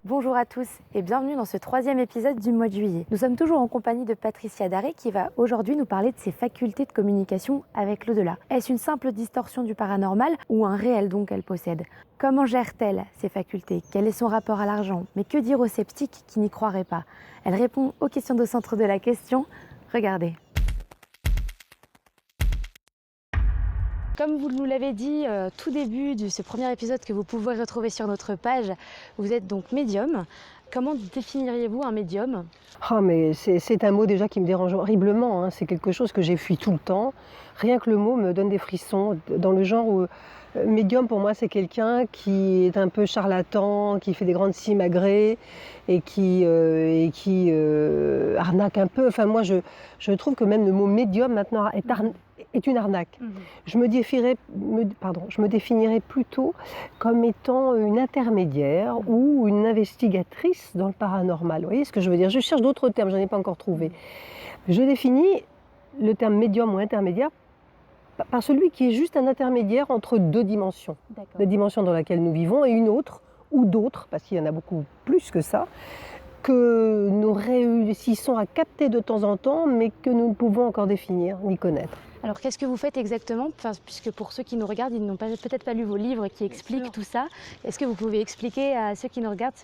Bonjour à tous et bienvenue dans ce 3e épisode du mois de juillet. Nous sommes toujours en compagnie de Patricia Daré qui va aujourd'hui nous parler de ses facultés de communication avec l'au-delà. Est-ce une simple distorsion du paranormal ou un réel don qu'elle possède? Comment gère-t-elle ses facultés? Quel est son rapport à l'argent? Mais que dire aux sceptiques qui n'y croiraient pas? Elle répond aux questions de centre de la question. Regardez. Comme vous nous l'avez dit tout début de ce premier épisode que vous pouvez retrouver sur notre page, vous êtes donc médium. Comment définiriez-vous un médium? Ah mais c'est un mot déjà qui me dérange horriblement, hein. C'est quelque chose que j'ai fui tout le temps. Rien que le mot me donne des frissons, dans le genre où médium pour moi c'est quelqu'un qui est un peu charlatan, qui fait des grandes simagrées et qui arnaque un peu. Enfin moi je trouve que même le mot médium maintenant est une arnaque. Je me définirais plutôt comme étant une intermédiaire ou une investigatrice dans le paranormal. Vous voyez ce que je veux dire? Je cherche d'autres termes, je n'en ai pas encore trouvé. Je définis le terme médium ou intermédiaire par celui qui est juste un intermédiaire entre deux dimensions. La dimension dans laquelle nous vivons et une autre, ou d'autres, parce qu'il y en a beaucoup plus que ça, que nous réussissons à capter de temps en temps, mais que nous ne pouvons encore définir ni connaître. Alors qu'est-ce que vous faites exactement? Puisque pour ceux qui nous regardent, ils n'ont peut-être pas lu vos livres qui expliquent tout ça. Est-ce que vous pouvez expliquer à ceux qui nous regardent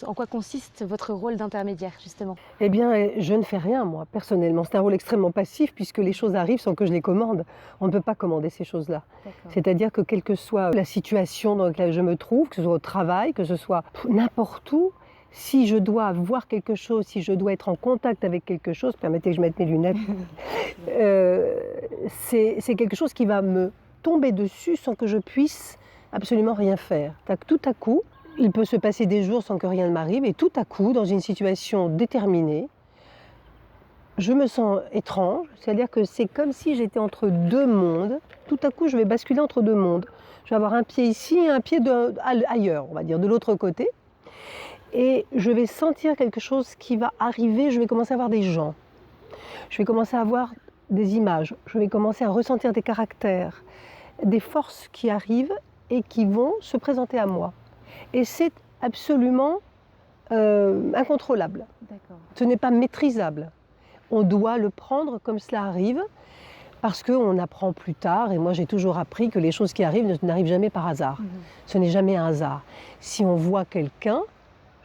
en quoi consiste votre rôle d'intermédiaire justement? Eh bien, je ne fais rien moi, personnellement. C'est un rôle extrêmement passif puisque les choses arrivent sans que je les commande. On ne peut pas commander ces choses-là. C'est-à-dire que quelle que soit la situation dans laquelle je me trouve, que ce soit au travail, que ce soit n'importe où, si je dois voir quelque chose, si je dois être en contact avec quelque chose, permettez que je mette mes lunettes, c'est quelque chose qui va me tomber dessus sans que je puisse absolument rien faire. Tout à coup, il peut se passer des jours sans que rien ne m'arrive et tout à coup, dans une situation déterminée, je me sens étrange, c'est-à-dire que c'est comme si j'étais entre deux mondes. Tout à coup, je vais basculer entre deux mondes. Je vais avoir un pied ici et un pied ailleurs, on va dire, de l'autre côté. Et je vais sentir quelque chose qui va arriver, je vais commencer à voir des gens. Je vais commencer à voir des images, je vais commencer à ressentir des caractères, des forces qui arrivent et qui vont se présenter à moi. Et c'est absolument incontrôlable. Ce n'est pas maîtrisable. On doit le prendre comme cela arrive, parce qu'on apprend plus tard, et moi j'ai toujours appris que les choses qui arrivent n'arrivent jamais par hasard. Ce n'est jamais un hasard. Si on voit quelqu'un,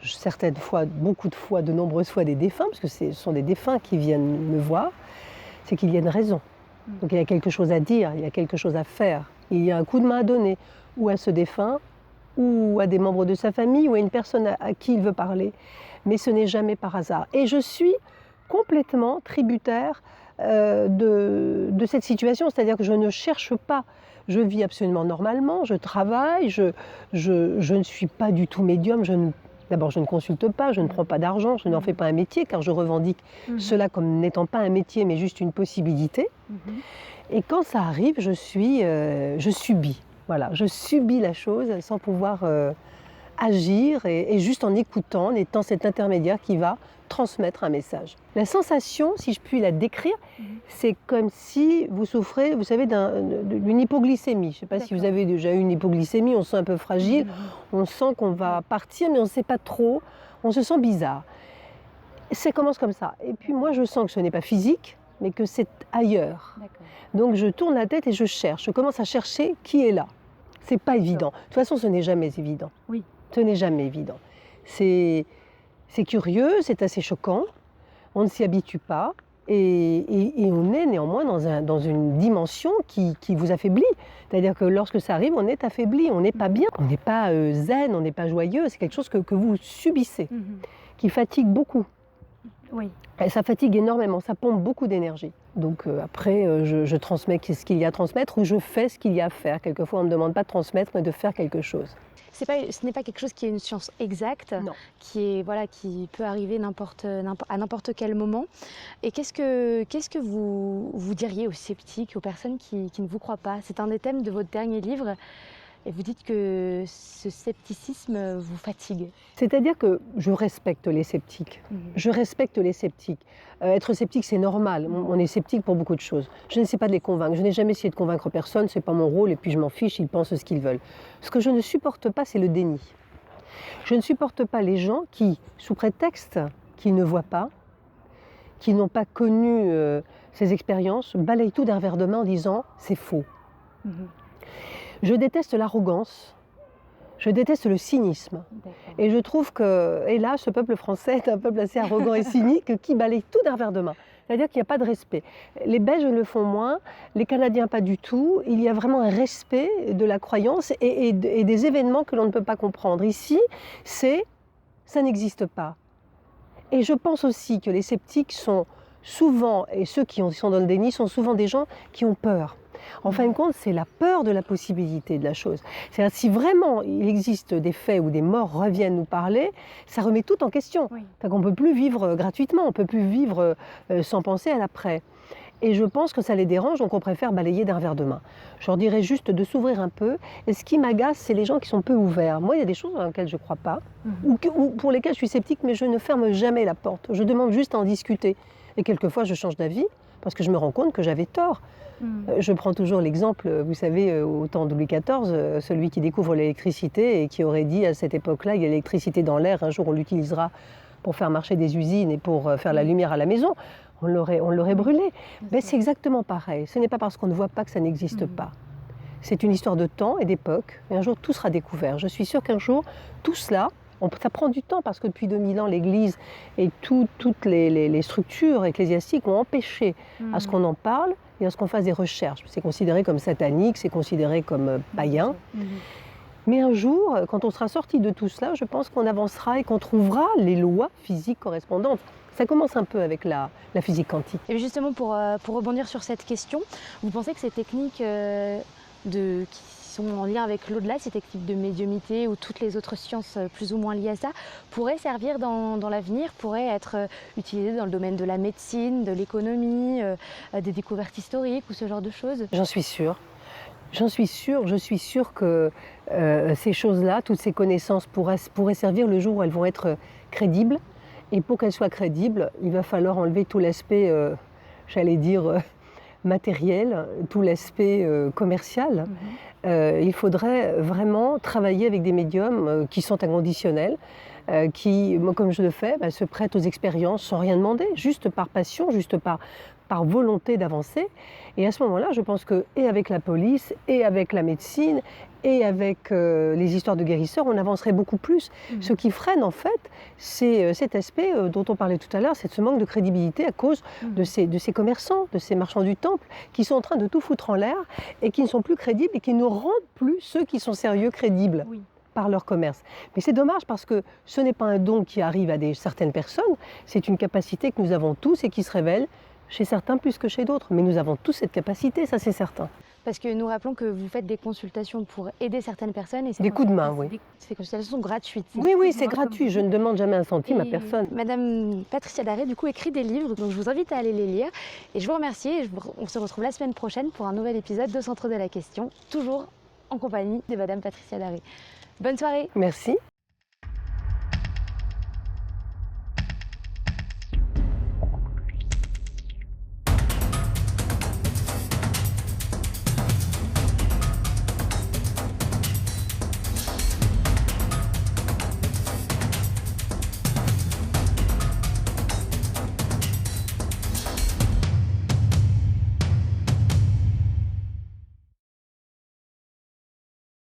certaines fois, beaucoup de fois, de nombreuses fois des défunts, parce que ce sont des défunts qui viennent me voir, c'est qu'il y a une raison. Donc il y a quelque chose à dire, il y a quelque chose à faire, il y a un coup de main à donner, ou à ce défunt, ou à des membres de sa famille, ou à une personne à qui il veut parler. Mais ce n'est jamais par hasard. Et je suis complètement tributaire de cette situation, c'est-à-dire que je ne cherche pas. Je vis absolument normalement, je travaille, je ne suis pas du tout médium, d'abord, je ne consulte pas, je ne prends pas d'argent, je n'en fais pas un métier, car je revendique cela comme n'étant pas un métier, mais juste une possibilité. Et quand ça arrive, je subis. Voilà, je subis la chose sans pouvoir agir et juste en écoutant, en étant cet intermédiaire qui va transmettre un message. La sensation, si je puis la décrire, c'est comme si vous souffrez, vous savez, d'une hypoglycémie. Je ne sais pas si vous avez déjà eu une hypoglycémie, on se sent un peu fragile, on sent qu'on va partir, mais on ne sait pas trop, on se sent bizarre. Ça commence comme ça. Et puis moi, je sens que ce n'est pas physique, mais que c'est ailleurs. Donc je tourne la tête et je cherche, je commence à chercher qui est là. C'est pas évident. De toute façon, ce n'est jamais évident. Oui. Ce n'est jamais évident. C'est curieux, c'est assez choquant, on ne s'y habitue pas et on est néanmoins dans une dimension qui vous affaiblit. C'est-à-dire que lorsque ça arrive, on est affaibli, on n'est pas bien, on n'est pas zen, on n'est pas joyeux, c'est quelque chose que vous subissez, qui fatigue beaucoup. Oui. Et ça fatigue énormément, ça pompe beaucoup d'énergie. Donc après, je transmets ce qu'il y a à transmettre ou je fais ce qu'il y a à faire. Quelquefois, on ne me demande pas de transmettre, mais de faire quelque chose. Ce n'est pas quelque chose qui est une science exacte, qui peut arriver à n'importe quel moment. Et qu'est-ce que vous diriez aux sceptiques, aux personnes qui ne vous croient pas? C'est un des thèmes de votre dernier livre. Et vous dites que ce scepticisme vous fatigue. C'est-à-dire que je respecte les sceptiques. Je respecte les sceptiques. Être sceptique, c'est normal. On est sceptique pour beaucoup de choses. Je n'essaie pas de les convaincre. Je n'ai jamais essayé de convaincre personne. Ce n'est pas mon rôle et puis je m'en fiche. Ils pensent ce qu'ils veulent. Ce que je ne supporte pas, c'est le déni. Je ne supporte pas les gens qui, sous prétexte qu'ils ne voient pas, qui n'ont pas connu ces expériences, balayent tout d'un revers de main en disant « c'est faux ». Je déteste l'arrogance, je déteste le cynisme. Et je trouve que, hélas, ce peuple français est un peuple assez arrogant et cynique qui balaye tout d'un revers de main. C'est-à-dire qu'il n'y a pas de respect. Les Belges le font moins, les Canadiens pas du tout. Il y a vraiment un respect de la croyance et des événements que l'on ne peut pas comprendre. Ici, ça n'existe pas. Et je pense aussi que les sceptiques sont souvent, et ceux qui sont dans le déni, sont souvent des gens qui ont peur. En fin de compte, c'est la peur de la possibilité de la chose. C'est-à-dire, si vraiment il existe des faits où des morts reviennent nous parler, ça remet tout en question. Oui. On ne peut plus vivre gratuitement, on ne peut plus vivre sans penser à l'après. Et je pense que ça les dérange, donc on préfère balayer d'un revers de main. Je leur dirais juste de s'ouvrir un peu. Et ce qui m'agace, c'est les gens qui sont peu ouverts. Moi, il y a des choses dans lesquelles je ne crois pas, ou pour lesquelles je suis sceptique, mais je ne ferme jamais la porte. Je demande juste à en discuter. Et quelquefois, je change d'avis, parce que je me rends compte que j'avais tort. Je prends toujours l'exemple, vous savez, au temps de Louis XIV, celui qui découvre l'électricité et qui aurait dit à cette époque-là, il y a l'électricité dans l'air, un jour on l'utilisera pour faire marcher des usines et pour faire la lumière à la maison, on l'aurait brûlé. Mais c'est exactement pareil, ce n'est pas parce qu'on ne voit pas que ça n'existe pas. C'est une histoire de temps et d'époque, et un jour tout sera découvert. Je suis sûre qu'un jour, tout cela, ça prend du temps parce que depuis 2000 ans, l'Église et toutes les structures ecclésiastiques ont empêché à ce qu'on en parle et à ce qu'on fasse des recherches. C'est considéré comme satanique, c'est considéré comme païen. Mais un jour, quand on sera sorti de tout cela, je pense qu'on avancera et qu'on trouvera les lois physiques correspondantes. Ça commence un peu avec la physique quantique. Et justement, pour rebondir sur cette question, vous pensez que ces techniques qui sont en lien avec l'au-delà, ces techniques de médiumnité ou toutes les autres sciences plus ou moins liées à ça, pourraient servir dans l'avenir, pourraient être utilisées dans le domaine de la médecine, de l'économie, des découvertes historiques ou ce genre de choses? J'en suis sûre. Je suis sûre que ces choses-là, toutes ces connaissances pourraient servir le jour où elles vont être crédibles. Et pour qu'elles soient crédibles, il va falloir enlever tout l'aspect, j'allais dire, matériel, tout l'aspect commercial. Il faudrait vraiment travailler avec des médiums qui sont inconditionnels, qui, moi, comme je le fais, se prêtent aux expériences sans rien demander, juste par passion, juste par volonté d'avancer. Et à ce moment-là, je pense que, et avec la police, et avec la médecine, et avec les histoires de guérisseurs, on avancerait beaucoup plus. Ce qui freine, en fait, c'est cet aspect dont on parlait tout à l'heure, c'est ce manque de crédibilité à cause de ces commerçants, de ces marchands du temple, qui sont en train de tout foutre en l'air, et qui ne sont plus crédibles, et qui ne rendent plus ceux qui sont sérieux crédibles. Par leur commerce. Mais c'est dommage parce que ce n'est pas un don qui arrive à certaines personnes, c'est une capacité que nous avons tous et qui se révèle chez certains plus que chez d'autres. Mais nous avons tous cette capacité, ça c'est certain. Parce que nous rappelons que vous faites des consultations pour aider certaines personnes. Et des coups de main, oui. Ces consultations sont gratuites. Oui, c'est gratuit. Je ne demande jamais un centime à personne. Madame Patricia Daré, du coup, écrit des livres, donc je vous invite à aller les lire. Et je vous remercie. Et on se retrouve la semaine prochaine pour un nouvel épisode de Centre de la Question, toujours en compagnie de Madame Patricia Daré. Bonne soirée. Merci.